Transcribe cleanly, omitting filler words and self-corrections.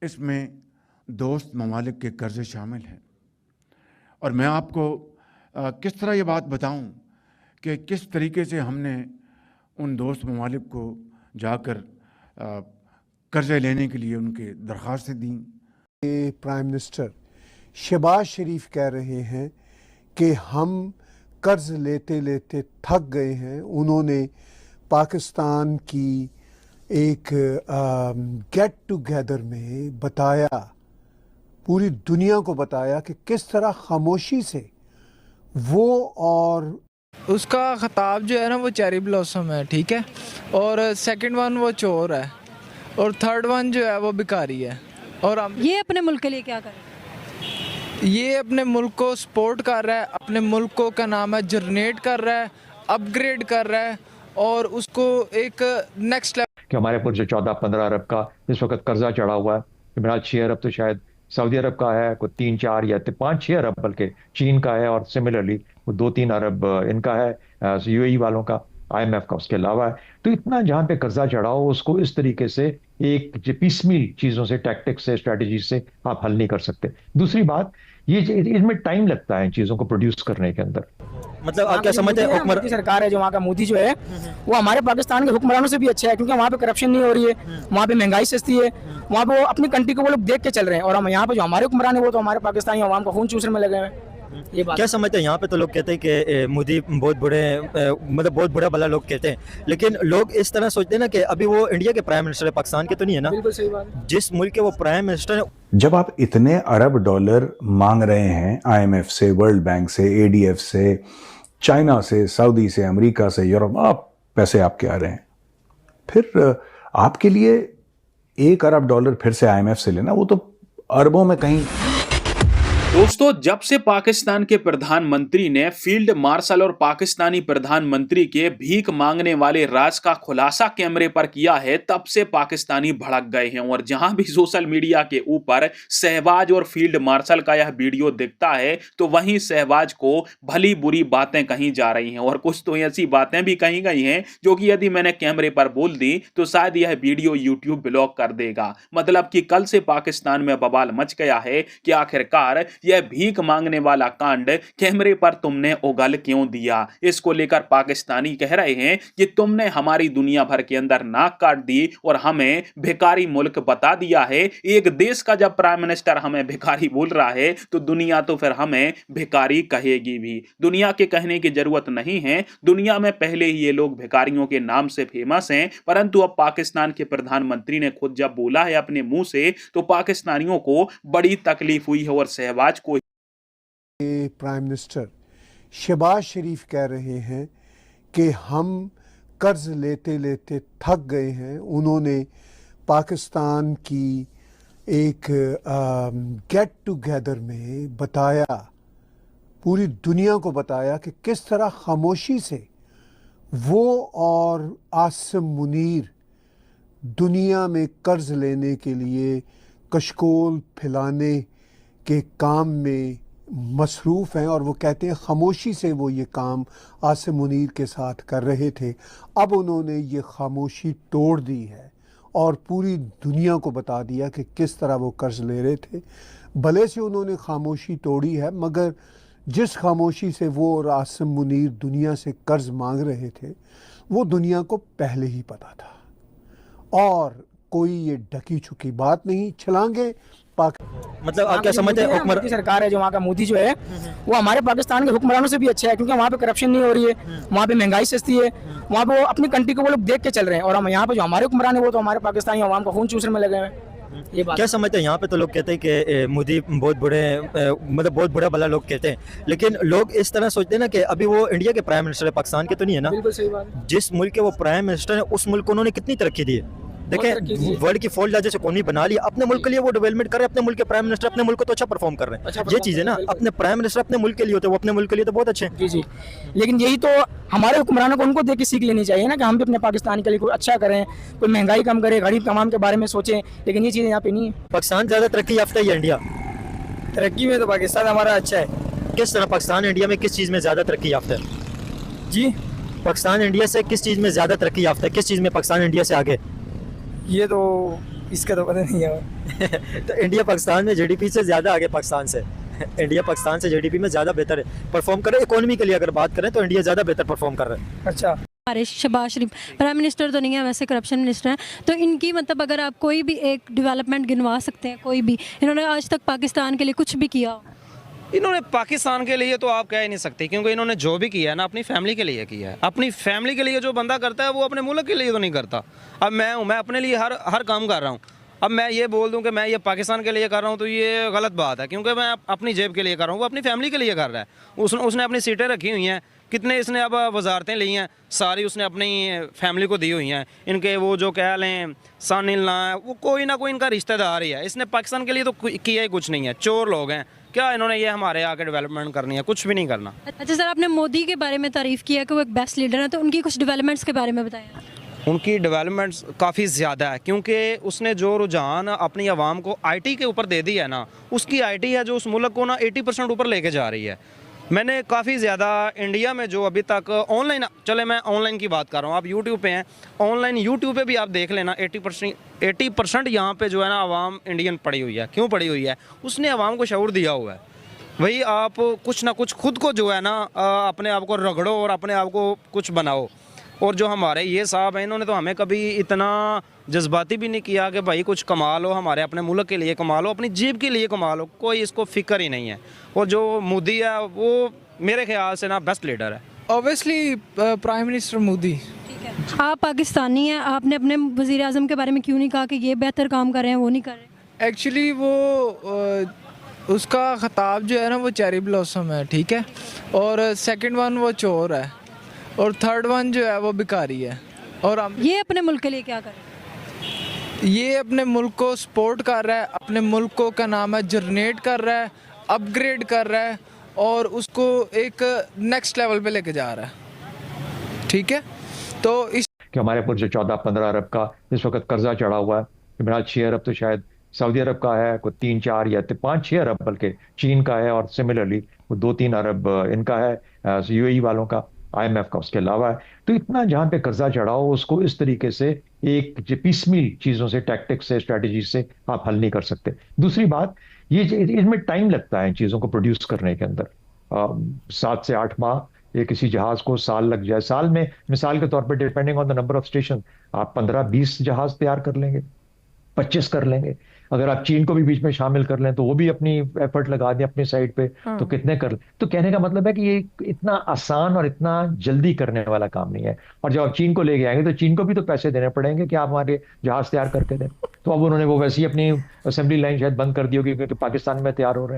इसमें दोस्त ममालिक के कर्ज़े शामिल हैं। और मैं आपको किस तरह ये बात बताऊं कि किस तरीके से हमने उन दोस्त ममालिक को जाकर कर्ज़े लेने के लिए उनके दरख्वास्तें दी। प्राइम मिनिस्टर शहबाज शरीफ कह रहे हैं कि हम कर्ज़ लेते लेते थक गए हैं। उन्होंने पाकिस्तान की एक गेट टुगेदर में बताया, पूरी दुनिया को बताया कि किस तरह खामोशी से वो और उसका खिताब जो है ना वो चेरी ब्लॉसम है, ठीक है, और सेकंड वन वो चोर है, और थर्ड वन जो है वो भिखारी है। और ये अपने मुल्क के लिए क्या करे? ये अपने मुल्क को सपोर्ट कर रहा है, अपने मुल्क को क्या नाम है जनरेट कर रहा है, अपग्रेड कर रहा है और उसको एक नेक्स्ट लेवल। कि हमारे ऊपर जो 14-15 अरब का इस वक्त कर्जा चढ़ा हुआ है, मेरा 6 अरब तो शायद सऊदी अरब का है, कोई 3-4 या 5-6 अरब बल्कि चीन का है, और सिमिलरली वो 2-3 अरब इनका है, यूएई वालों का, IMF का उसके अलावा है। तो इतना जहाँ पे कर्जा चढ़ा हो उसको इस तरीके से एक पीसमील चीज़ों से, टैक्टिक्स से, स्ट्रेटजी से आप हल नहीं कर सकते। दूसरी बात ये इसमें टाइम लगता है इन चीज़ों को प्रोड्यूस करने के अंदर। मतलब आप क्या समझते हैं मोदी सरकार है जो वहाँ का मोदी जो है वो हमारे पाकिस्तान के हुक्मरानों से भी अच्छा है, क्योंकि वहाँ पे करप्शन नहीं हो रही है, वहाँ पे महंगाई सस्ती है, वहाँ पे वो अपनी कंट्री को वो लोग देख के चल रहे हैं, और हम यहाँ पे जो हमारे हुक्मरान है वो तो हमारे पाकिस्तानी अवाम का खून चूसने में लगे हुए हैं। ये बात क्या समझते हैं? यहाँ पे तो लोग कहते हैं कि मोदी बहुत बड़े, मतलब बहुत बुरा भला लोग कहते हैं, लेकिन लोग इस तरह सोचते हैं ना कि अभी वो इंडिया के प्राइम मिनिस्टर है, पाकिस्तान के तो नहीं है ना। बिल्कुल सही बात है। जिस मुल्क के वो प्राइम मिनिस्टर है। जब आप इतने अरब डॉलर मांग रहे हैं IMF से, वर्ल्ड बैंक से, ADF से, चाइना से, सऊदी से, अमेरिका से, यूरोप, आप पैसे आपके आ रहे हैं, फिर आपके लिए 1 अरब डॉलर फिर से IMF से लेना, वो तो अरबों में कहीं। दोस्तों, जब से पाकिस्तान के प्रधानमंत्री ने फील्ड मार्शल और पाकिस्तानी प्रधानमंत्री के भीख मांगने वाले राज का खुलासा कैमरे पर किया है, तब से पाकिस्तानी भड़क गए हैं। और जहां भी सोशल मीडिया के ऊपर शहबाज और फील्ड मार्शल का यह वीडियो दिखता है तो वहीं शहबाज को भली बुरी बातें कही जा रही हैं, और कुछ तो ऐसी बातें भी कही गई हैं जो कि यदि मैंने कैमरे पर बोल दी तो शायद यह वीडियो यूट्यूब ब्लॉक कर देगा। मतलब कि कल से पाकिस्तान में बवाल मच गया है कि आखिरकार यह भीख मांगने वाला कांड कैमरे पर तुमने उगल क्यों दिया। इसको लेकर पाकिस्तानी कह रहे हैं कि तुमने हमारी दुनिया भर के अंदर नाक काट दी और हमें भिखारी मुल्क बता दिया है। एक देश का जब प्राइम मिनिस्टर हमें भिखारी बोल रहा है तो दुनिया तो फिर हमें भिखारी कहेगी भी। दुनिया के कहने की जरूरत नहीं है, दुनिया में पहले ही ये लोग भिखारियों के नाम से फेमस हैं, परंतु अब पाकिस्तान के प्रधानमंत्री ने खुद जब बोला है अपने मुंह से तो पाकिस्तानियों को बड़ी तकलीफ हुई है। और शहबाज को प्राइम मिनिस्टर शहबाज शरीफ कह रहे हैं कि हम कर्ज लेते लेते थक गए हैं। उन्होंने पाकिस्तान की एक गेट टुगेदर में बताया, पूरी दुनिया को बताया कि किस तरह खामोशी से वो और आसिम मुनीर दुनिया में कर्ज लेने के लिए कशकोल फैलाने के काम में मसरूफ़ हैं, और वो कहते हैं खामोशी से वो ये काम आसिम मुनीर के साथ कर रहे थे। अब उन्होंने ये खामोशी तोड़ दी है और पूरी दुनिया को बता दिया कि किस तरह वो कर्ज ले रहे थे। भले से उन्होंने खामोशी तोड़ी है, मगर जिस खामोशी से वो और आसिम मुनीर दुनिया से कर्ज मांग रहे थे वो दुनिया को पहले ही पता था, और कोई ये ढकी छुकी बात नहीं। छलांगे मतलब आप क्या समझते हैं? मोदी सरकार है जो वहाँ का मोदी जो है वो हमारे पाकिस्तान के हुक्मरानों से भी अच्छा है, क्योंकि वहाँ पे करप्शन नहीं हो रही है, वहाँ पे महंगाई सस्ती है, वहाँ पे वो अपनी कंट्री को वो लोग देख के चल रहे हैं, और हम यहाँ पे जो हमारे हुक्मरान है वो तो हमारे पाकिस्तानी अवाम का खून चूसने में लगे हुए हैं। ये बात क्या समझते हैं? यहाँ पे तो लोग कहते हैं कि मोदी बहुत बड़े, मतलब बहुत बुरा भला लोग कहते हैं, लेकिन लोग इस तरह सोचते हैं ना कि अभी वो इंडिया के प्राइम मिनिस्टर है, पाकिस्तान के तो नहीं है ना। बिल्कुल सही बात है। जिस मुल्क के वो प्राइम मिनिस्टर है उस मुल्क को उन्होंने कितनी तरक्की दी है। देखें, वर्ल्ड की 4 लार्जेस्ट इकोनॉमी बना ली, अपने मुल्क के लिए वो डेवलपमेंट कर रहे हैं, अपने मुल्क के प्राइम मिनिस्टर अपने मुल्क को तो अच्छा परफॉर्म कर रहे हैं। ये चीज़ है ना, अपने प्राइम मिनिस्टर अपने मुल्क के लिए होते हैं, वो अपने मुल्क के लिए तो बहुत अच्छे हैं। जी जी, लेकिन यही तो हमारे हुक्मरानों को उनको देख के सीख लेनी चाहिए ना, कि हम भी अपने पाकिस्तान के लिए कोई अच्छा करें, कोई महंगाई कम करे, गरीब तमाम के बारे में सोचें, लेकिन ये चीज़ें यहाँ पे नहीं है। पाकिस्तान ज़्यादा तरक्की याफ्ता है या इंडिया? तरक्की में तो पाकिस्तान हमारा अच्छा है। किस तरह पाकिस्तान इंडिया में किस चीज़ में ज़्यादा तरक्की याफ्ता है? जी, पाकिस्तान इंडिया से किस चीज़ में ज़्यादा तरक्की याफ्ता है? किस चीज़ में पाकिस्तान इंडिया से आगे? ये तो इसका तो पता नहीं है। तो इंडिया पाकिस्तान में जीडीपी से ज़्यादा आगे पाकिस्तान से। इंडिया पाकिस्तान से जीडीपी में ज़्यादा बेहतर परफॉर्म कर रहा है। इकोनॉमी के लिए अगर बात करें तो इंडिया ज़्यादा बेहतर परफॉर्म कर रहा है। अच्छा, हमारे शहबाज शरीफ प्राइम मिनिस्टर तो नहीं है, वैसे करप्शन मिनिस्टर हैं, तो इनकी मतलब अगर आप कोई भी एक डेवलपमेंट गिनवा सकते हैं, कोई भी इन्होंने आज तक पाकिस्तान के लिए कुछ भी किया हो? इन्होंने पाकिस्तान के लिए तो आप कह ही नहीं सकते, क्योंकि इन्होंने जो भी किया है ना अपनी फैमिली के लिए किया है। अपनी फैमिली के लिए जो बंदा करता है वो अपने मुल्क के लिए तो नहीं करता। अब मैं हूँ, मैं अपने लिए हर काम कर रहा हूँ। अब मैं ये बोल दूं कि मैं ये पाकिस्तान के लिए कर रहा हूं तो ये गलत बात है, क्योंकि मैं अपनी जेब के लिए कर रहा हूं, वो अपनी फैमिली के लिए कर रहा है। उसने अपनी सीटें रखी हुई हैं, कितने इसने अब वजारतें ली हैं, सारी उसने अपनी फैमिली को दी हुई हैं। इनके वो जो कह लें सन इल्ला है, वो कोई ना कोई इनका रिश्तेदार ही है। इसने पाकिस्तान के लिए तो किया ही कुछ नहीं है। चोर लोग हैं क्या, इन्होंने ये हमारे आके डेवलपमेंट करनी है? कुछ भी नहीं करना। अच्छा सर, आपने मोदी के बारे में तारीफ़ किया कि वो एक बेस्ट लीडर है, तो उनकी कुछ डेवलपमेंट्स के बारे में बताएं। उनकी डेवलपमेंट्स काफ़ी ज़्यादा है, क्योंकि उसने जो रुझान अपनी आवाम को आईटी के ऊपर दे दिया है ना, उसकी आईटी है जो उस मुल्क को ना 80% ऊपर लेके जा रही है। मैंने काफ़ी ज़्यादा इंडिया में जो अभी तक ऑनलाइन, चले मैं ऑनलाइन की बात कर रहा हूँ, आप यूट्यूब पे हैं, ऑनलाइन यूट्यूब पे भी आप देख लेना 80% यहाँ पे जो है ना आवाम इंडियन पड़ी हुई है। क्यों पड़ी हुई है? उसने आवाम को शऊर दिया हुआ है। वही आप कुछ ना कुछ खुद को जो है ना अपने आप को रगड़ो और अपने आप को कुछ बनाओ। और जो हमारे ये साहब हैं, इन्होंने तो हमें कभी इतना जज्बाती भी नहीं किया कि भाई कुछ कमा लो, हमारे अपने मुल्क के लिए कमा लो, अपनी जेब के लिए कमा लो, कोई इसको फिक्र ही नहीं है। और जो मोदी है वो मेरे ख्याल से ना बेस्ट लीडर है। Obviously prime minister Modi. आप पाकिस्तानी हैं, आपने अपने वज़ीर आज़म के बारे में क्यों नहीं कहा कि ये बेहतर काम कर रहे हैं, वो नहीं कर रहे? एक्चुअली वो उसका खिताब जो है ना वो चेरी ब्लॉसम है, ठीक है, और सेकंड वन वो चोर है, और थर्ड वन जो है वो भिखारी है। और ये अपने मुल्क के लिए क्या कर रहे हैं? ये अपने मुल्क को सपोर्ट कर रहा है, अपने मुल्क को क्या नाम है जनरेट कर रहा है, अपग्रेड कर रहा है, और उसको एक नेक्स्ट लेवल पे लेके जा रहा है, ठीक है। तो इस कि हमारे ऊपर जो 14-15 अरब का इस वक्त कर्जा चढ़ा हुआ है, फिलहाल 6 अरब तो शायद सऊदी अरब का है, कोई 3-4 या 5-6 अरब बल्कि चीन का है, और सिमिलरली वो 2-3 अरब इनका है यूएई वालों का, IMF का उसके अलावा है। तो इतना जहाँ पे कर्जा चढ़ा हो उसको इस तरीके से एक पीसमील चीज़ों से, टैक्टिक्स से, स्ट्रैटेजी से आप हल नहीं कर सकते। दूसरी बात ये इसमें टाइम लगता है इन चीज़ों को प्रोड्यूस करने के अंदर। 7 से 8 माह, ये किसी जहाज को साल लग जाए। साल में मिसाल के तौर पर depending on the number of station आप 15-20 जहाज तैयार कर लेंगे, 25 कर लेंगे। अगर आप चीन को भी बीच में शामिल कर लें तो वो भी अपनी एफर्ट लगा दें अपनी साइड पे, तो कितने कर लें। तो कहने का मतलब है कि ये इतना आसान और इतना जल्दी करने वाला काम नहीं है। और जब आप चीन को लेके आएंगे तो चीन को भी तो पैसे देने पड़ेंगे कि आप हमारे जहाज तैयार करके दें। तो अब उन्होंने वो वैसे ही अपनी असेंबली लाइन शायद बंद कर दी होगी, क्योंकि पाकिस्तान में तैयार हो रहे हैं।